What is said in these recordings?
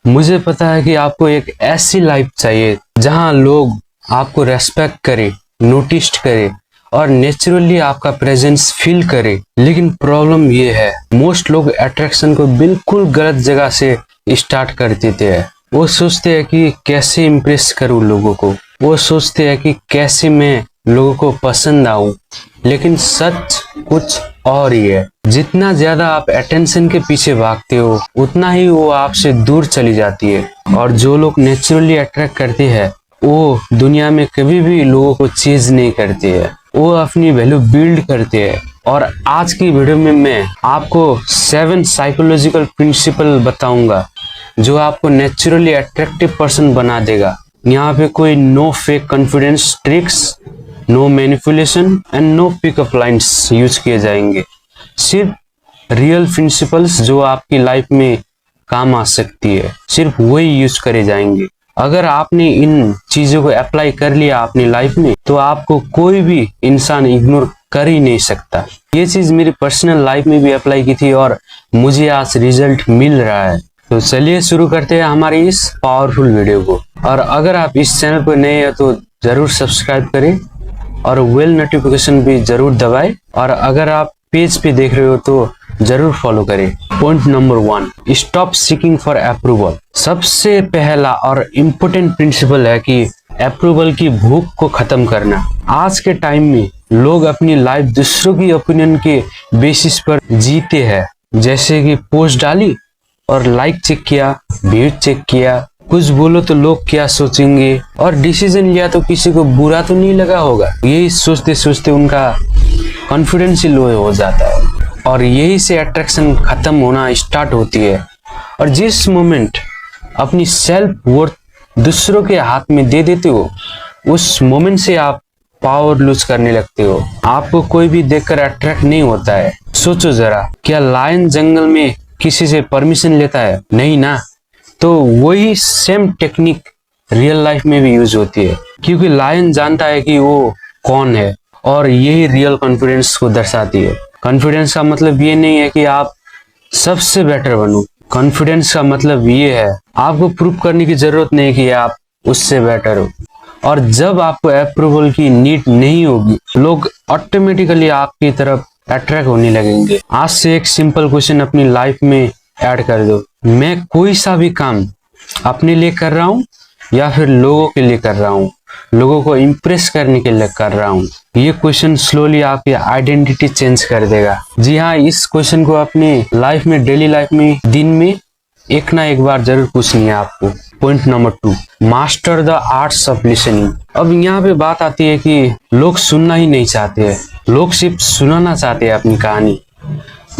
मुझे पता है कि आपको एक ऐसी लाइफ चाहिए जहां लोग आपको रेस्पेक्ट करे, नोटिस करे और नेचुरली आपका प्रेजेंस फील करे। लेकिन प्रॉब्लम ये है, मोस्ट लोग अट्रैक्शन को बिल्कुल गलत जगह से स्टार्ट कर देते हैं। वो सोचते हैं कि कैसे इम्प्रेस करूं लोगों को, वो सोचते हैं कि कैसे मैं लोगों को पसंद आऊं। लेकिन सच कुछ और ही है। जितना ज्यादा आप अटेंशन के पीछे भागते हो, उतना ही वो आपसे दूर चली जाती है। और जो लोग नेचुरली अट्रैक्ट करते हैं, वो दुनिया में कभी भी लोगों को चेज नहीं करते हैं, वो अपनी वैल्यू बिल्ड करते हैं। और आज की वीडियो में मैं आपको 7 साइकोलॉजिकल प्रिंसिपल बताऊंगा जो आपको नेचुरली अट्रैक्टिव पर्सन बना देगा। यहाँ पे कोई no fake confidence tricks, no manipulation and no pickup lines use किए जाएंगे। सिर्फ रियल प्रिंसिपल्स जो आपकी लाइफ में काम आ सकती है, सिर्फ वही यूज करे जाएंगे। अगर आपने इन चीजों को अप्लाई कर लिया अपनी लाइफ में, तो आपको कोई भी इंसान इग्नोर कर ही नहीं सकता। ये चीज मेरी पर्सनल लाइफ में भी अप्लाई की थी और मुझे आज रिजल्ट मिल रहा है। तो चलिए शुरू करते हैं हमारी इस पावरफुल वीडियो को। और अगर आप इस चैनल पर नए हैं तो जरूर सब्सक्राइब करें और बेल नोटिफिकेशन भी जरूर दबाएं। और अगर आप पेज पे देख रहे हो तो जरूर फॉलो करें। Point number 1, stop seeking for approval. सबसे पहला और इम्पोर्टेंट प्रिंसिपल है कि अप्रूवल की भूख को खत्म करना। आज के टाइम में लोग अपनी लाइफ दूसरों की ओपिनियन के बेसिस पर जीते हैं। जैसे कि पोस्ट डाली और लाइक चेक किया, व्यू चेक किया, कुछ बोलो तो लोग क्या सोचेंगे, और डिसीजन लिया तो किसी को बुरा तो नहीं लगा होगा। यही सोचते सोचते उनका कॉन्फिडेंस ही लो हो जाता है और यही से अट्रैक्शन खत्म होना स्टार्ट होती है। और जिस मोमेंट अपनी सेल्फ वर्थ दूसरों के हाथ में दे देते हो, उस मोमेंट से आप पावर लूज करने लगते हो। आपको कोई भी देखकर अट्रैक्ट नहीं होता है। सोचो जरा, क्या लायन जंगल में किसी से परमिशन लेता है? नहीं ना। तो वही सेम टेक्निक रियल लाइफ में भी यूज होती है, क्योंकि लायन जानता है कि वो कौन है। और यही रियल कॉन्फिडेंस को दर्शाती है। कॉन्फिडेंस का मतलब ये नहीं है कि आप सबसे बेटर बनो। कॉन्फिडेंस का मतलब ये है, आपको प्रूव करने की जरूरत नहीं कि आप उससे बेटर हो। और जब आपको अप्रूवल की नीड नहीं होगी, लोग ऑटोमेटिकली आपकी तरफ अट्रैक्ट होने लगेंगे। आज से एक सिंपल क्वेश्चन अपनी लाइफ में ऐड कर दो, मैं कोई सा भी काम अपने लिए कर रहा हूँ या फिर लोगों के लिए कर रहा हूँ, लोगों को इम्प्रेस करने के लिए कर रहा हूँ? ये क्वेश्चन स्लोली आपकी आइडेंटिटी चेंज कर देगा। जी हाँ, इस क्वेश्चन को अपनी लाइफ में, डेली लाइफ में, दिन में एक ना एक बार जरूर पूछनी है आपको। Point number 2, master the arts of listening. अब यहाँ पे बात आती है कि लोग सुनना ही नहीं चाहते हैं, लोग सिर्फ सुनाना चाहते हैं अपनी कहानी।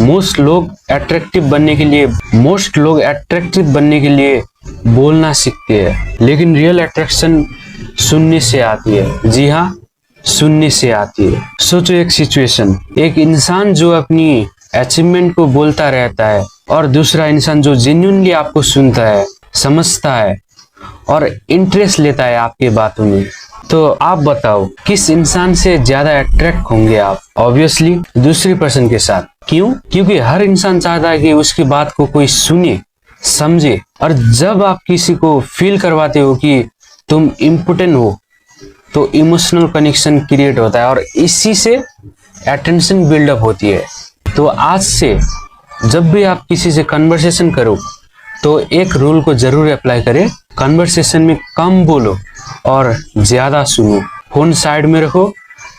मोस्ट लोग अट्रैक्टिव बनने के लिए बोलना सीखते हैं, लेकिन रियल अट्रैक्शन सुनने से आती है। जी हाँ, सुनने से आती है। सोचो एक सिचुएशन, एक इंसान जो अपनी अचीवमेंट को बोलता रहता है और दूसरा इंसान जो जेन्युइनली आपको सुनता है, समझता है और इंटरेस्ट लेता है आपकी बातों में। तो आप बताओ, किस इंसान से ज्यादा अट्रैक्ट होंगे आप? ऑब्वियसली दूसरी पर्सन के साथ। क्यों? क्योंकि हर इंसान चाहता है कि उसकी बात को कोई सुने, समझे। और जब आप किसी को फील करवाते हो कि तुम इम्पोर्टेंट हो, तो इमोशनल कनेक्शन क्रिएट होता है और इसी से अटेंशन बिल्डअप होती है। तो आज से जब भी आप किसी से कन्वर्सेशन करो, तो एक रूल को जरूर अप्लाई करें, कन्वर्सेशन में कम बोलो और ज्यादा सुनो। फोन साइड में रखो,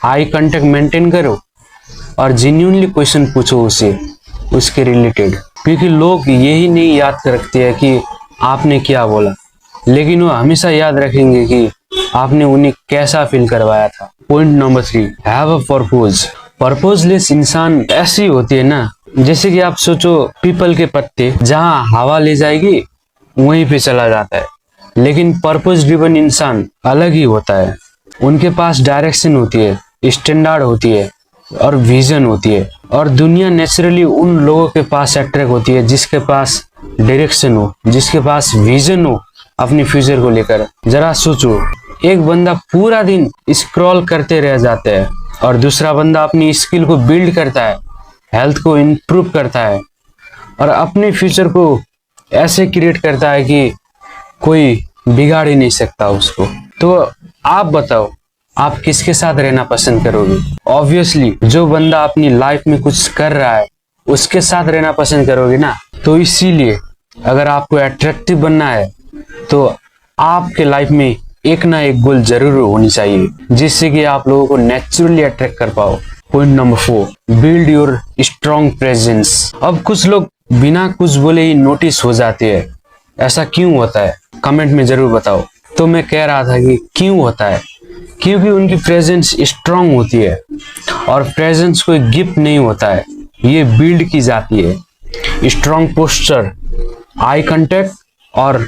आई कांटेक्ट मेंटेन करो और जेन्युइनली क्वेश्चन पूछो उसे, उसके रिलेटेड। क्योंकि लोग यही नहीं याद रखते हैं कि आपने क्या बोला, लेकिन वो हमेशा याद रखेंगे कि आपने उन्हें कैसा फील करवाया था। Point number 3, have a purpose. Purposeless इंसान ऐसी होती है ना, जैसे कि आप सोचो पीपल के पत्ते, जहाँ हवा ले जाएगी वहीं पे चला जाता है। लेकिन पर्पस ड्रिवन इंसान अलग ही होता है। उनके पास डायरेक्शन होती है, स्टैंडर्ड होती है और विजन होती है। और दुनिया नेचुरली उन लोगों के पास अट्रैक्ट होती है जिसके पास डायरेक्शन हो, जिसके पास विजन हो अपने फ्यूचर को लेकर। जरा सोचो, एक बंदा पूरा दिन स्क्रॉल करते रह जाता है और दूसरा बंदा अपनी स्किल को बिल्ड करता है, हेल्थ को इम्प्रूव करता है और अपने फ्यूचर को ऐसे क्रिएट करता है कि कोई बिगाड़ ही नहीं सकता उसको। तो आप बताओ, आप किसके साथ रहना पसंद करोगे? ऑब्वियसली जो बंदा अपनी लाइफ में कुछ कर रहा है उसके साथ रहना पसंद करोगे ना। तो इसीलिए अगर आपको अट्रैक्टिव बनना है तो आपके लाइफ में एक ना एक गोल जरूर होनी चाहिए जिससे कि आप लोगों को नेचुरली अट्रैक्ट कर पाओ। Point number 4, build your strong presence. अब कुछ लोग बिना कुछ बोले ही नोटिस हो जाते हैं, ऐसा क्यों होता है? कमेंट में जरूर बताओ। तो मैं कह रहा था कि क्यों होता है, क्योंकि उनकी प्रेजेंस स्ट्रांग होती है और प्रेजेंस कोई गिफ्ट नहीं होता है, ये बिल्ड की जाती है। स्ट्रांग पोस्चर, आई कांटेक्ट और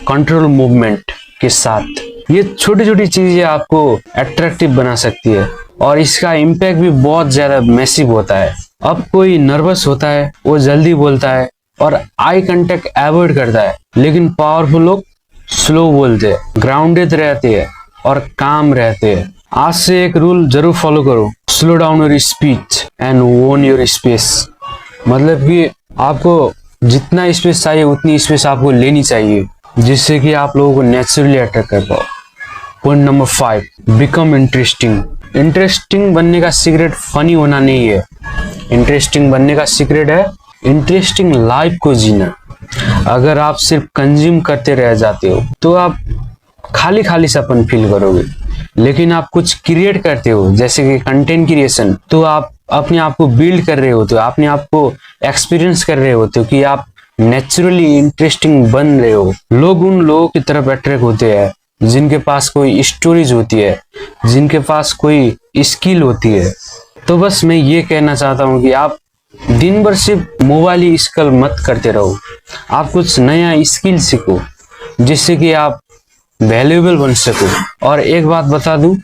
कंट्रोल मूवमेंट के साथ ये छोटी छोटी चीजें आपको अट्रैक्टिव बना सकती है और इसका इम्पैक्ट भी बहुत ज्यादा मैसिव होता है। अब कोई नर्वस होता है, वो जल्दी बोलता है और आई कांटेक्ट अवॉइड करता है, लेकिन पावरफुल लोग स्लो बोलते हैं, ग्राउंडेड रहते हैं और काम रहते हैं। आज से एक रूल जरूर फॉलो करो, slow down your speech and own your space. मतलब कि आपको जितना स्पेस चाहिए उतनी स्पेस आपको लेनी चाहिए जिससे कि आप लोगों को नेचुरली अट्रैक्ट कर पाओ। Point number 5, become interesting. Interesting बनने का सीक्रेट फनी होना नहीं है, इंटरेस्टिंग बनने का सीक्रेट है इंटरेस्टिंग लाइफ को जीना। अगर आप सिर्फ कंज्यूम करते रह जाते हो तो आप खाली खाली सपन फील करोगे, लेकिन आप कुछ क्रिएट करते हो जैसे कि कंटेंट क्रिएशन, तो आप अपने आप को बिल्ड कर रहे होते हो, अपने आप को एक्सपीरियंस कर रहे होते हो कि आप नेचुरली इंटरेस्टिंग बन रहे हो। लोग उन लोगों की तरफ अट्रैक्ट होते हैं जिनके पास कोई स्टोरीज होती है, जिनके पास कोई स्किल होती है। तो बस मैं ये कहना चाहता हूँ कि आप दिन भर सिर्फ मोबाइल ही स्किल मत करते रहो, आप कुछ नया स्किल सीखो जिससे कि आप वैल्यूएबल बन सको। और एक बात बता दूं,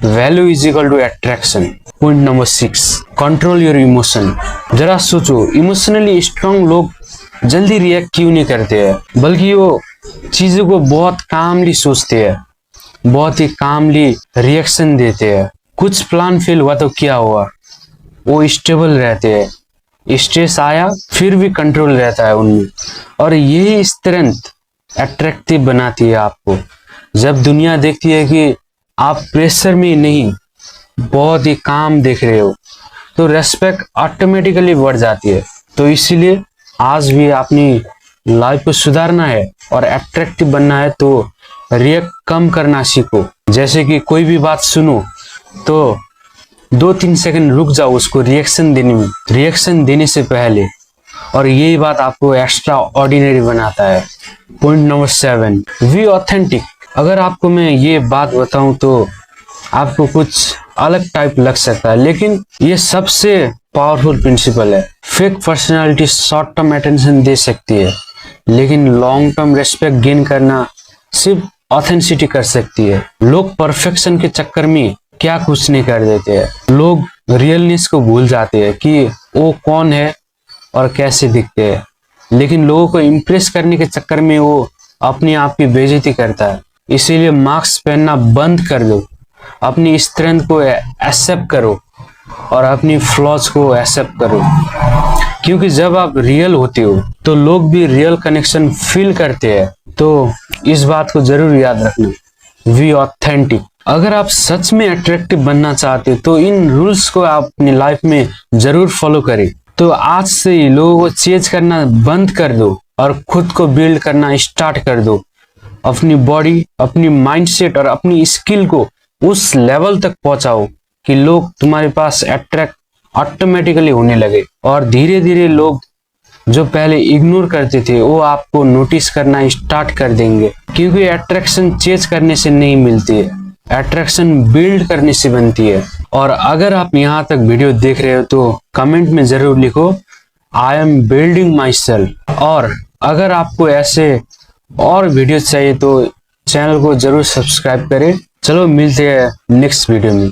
value is equal to attraction. Point number 6, control your emotion. जरा सोचो, इमोशनली स्ट्रांग लोग जल्दी रिएक्ट क्यों नहीं करते हैं, बल्कि वो चीजों को बहुत कामली सोचते हैं, बहुत ही कामली रिएक्शन देते हैं। कुछ प्लान फेल हुआ तो क्या हुआ, वो स्टेबल रहते हैं, स्ट्रेस आया फिर भी कंट्रोल रहता है उनमें, और यही स्ट्रेंथ अट्रैक्टिव बनाती है आपको। जब दुनिया देखती है कि आप प्रेशर में नहीं बहुत ही काम देख रहे हो तो रेस्पेक्ट ऑटोमेटिकली बढ़ जाती है। तो इसीलिए आज भी अपनी लाइफ को सुधारना है और अट्रैक्टिव बनना है तो रिएक्ट कम करना सीखो। जैसे कि कोई भी बात सुनो तो 2-3 सेकंड रुक जाओ उसको रिएक्शन देने में, रिएक्शन देने से पहले, और यही बात आपको एक्स्ट्रा ऑर्डिनरी बनाता है। Point number 7, be authentic. अगर आपको मैं ये बात बताऊं तो आपको कुछ अलग टाइप लग सकता है, लेकिन ये सबसे पावरफुल प्रिंसिपल है। Fake personality short term attention दे सकती है, लेकिन लॉन्ग टर्म रेस्पेक्ट गेन करना सिर्फ ऑथेंटिसिटी कर सकती है। लोग परफेक्शन के चक्कर में क्या कुछ नहीं कर देते हैं, लोग रियलनेस को भूल जाते हैं कि वो कौन है और कैसे दिखते हैं, लेकिन लोगों को इम्प्रेस करने के चक्कर में वो अपने आप की बेइज्जती करता है। इसीलिए मास्क पहनना बंद कर दो, अपनी स्ट्रेंथ को एक्सेप्ट करो और अपनी फ्लॉज को एक्सेप्ट करो, क्योंकि जब आप रियल होते हो तो लोग भी रियल कनेक्शन फील करते हैं। तो इस बात को जरूर याद रखना, बी ऑथेंटिक। अगर आप सच में अट्रैक्टिव बनना चाहते हो तो इन रूल्स को आप अपनी लाइफ में जरूर फॉलो करें। तो आज से ही लोगों को चेंज करना बंद कर दो और खुद को बिल्ड करना स्टार्ट कर दो। अपनी बॉडी, अपनी माइंडसेट और अपनी स्किल को उस लेवल तक पहुंचाओ कि लोग तुम्हारे पास अट्रैक्ट ऑटोमेटिकली होने लगे, और धीरे धीरे लोग जो पहले इग्नोर करते थे वो आपको नोटिस करना स्टार्ट कर देंगे, क्योंकि अट्रैक्शन चेंज करने से नहीं मिलती है, अट्रैक्शन बिल्ड करने से बनती है। और अगर आप यहाँ तक वीडियो देख रहे हो तो कमेंट में जरूर लिखो, I am building my self. और अगर आपको ऐसे और वीडियो चाहिए तो चैनल को जरूर सब्सक्राइब करें। चलो मिलते हैं नेक्स्ट वीडियो में।